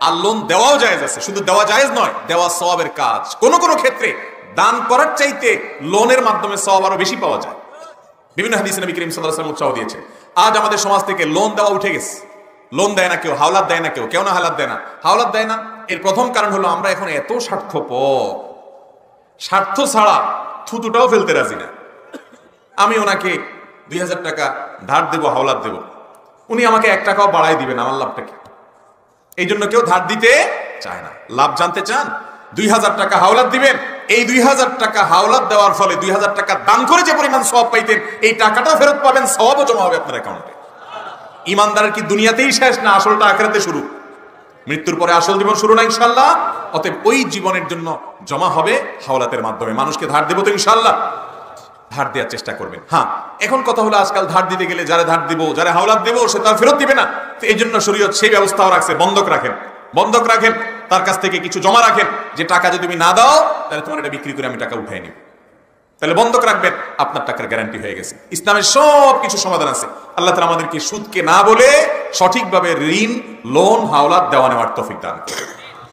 আর loan দেওয়াও জায়েজ আছে, শুধু দেওয়া জায়েজ নয়, দেওয়া সওয়াবের কাজ। কোন কোন ক্ষেত্রে দান করার চাইতে লোনের মাধ্যমে সওয়াব আরো বেশি পাওয়া যায়। বিভিন্ন হাদিসে নবী করিম সাল্লাল্লাহু আলাইহি ওয়াসাল্লাম উৎসাহ দিয়েছে। আজ আমাদের সমাজ থেকে লোন দেওয়া উঠে গেছে। লোন দেয় না কেউ, হাওলাত দেয় না কেউ, কেউ না হাওলাত দেয় না। হাওলাত দেয় না এর প্রথম কারণ হলো আমরা এখন এত স্বার্থপর, স্বার্থ ছাড়া থুতুটাও ফেলতে রাজি না। আমি ওনাকে 2000 টাকা ধার দেবো, হাওলাত দেবো, উনি আমাকে 1 টাকাও বাড়াই দিবেন, আমার লাভটা কি? এই জন্য কেউ ধার দিতে চায় না। লাভ জানতে চান? 2000 টাকা হাওলাত দিবেন, এই 2000 টাকা হাওলাত দেওয়ার ফলে 2000 টাকা দান করে যে পরিমাণ সওয়াব পাইতেন, এই টাকাটাও ফেরত পাবেন, সওয়াবও জমা হবে আপনার অ্যাকাউন্টে। ইমানদারের কি দুনিয়াতেই শেষ না, আসলটা আখিরাতে শুরু? মৃত্যুর পরে আসল জীবন শুরু না ইনশাআল্লাহ। অতএব ওই জীবনের জন্য জমা হবে হাওলাতের মাধ্যমে। মানুষকে ধার দেব তো ইনশাআল্লাহ, ধার দেওয়ার চেষ্টা করবেন। হ্যাঁ, এখন কথা হলো আজকাল ধার দিতে গেলে যারা ধার দিব, যারা হাওলাত দেব, সে তার ফেরত দিবে না। তো এই জন্য শরীয়ত সেই ব্যবস্থাও রাখছে, বন্ধক রাখেন, বন্ধক রাখেন, তার কাছ থেকে কিছু জমা রাখেন, যে টাকা যদি তুমি না দাও তাহলে তোমার এটা বিক্রি করে আমি টাকা উঠাই নিব। তাহলে বন্ধক রাখবেন, আপনার টাকার গ্যারান্টি হয়ে গেছে। ইসলামের সব কিছু সমাধান আছে। আল্লাহ তাআলা আমাদেরকে সুদকে না বলে সঠিকভাবে ঋণ, লোন, হাওলাত দেওয়া নেওয়ার তৌফিক দান করুন।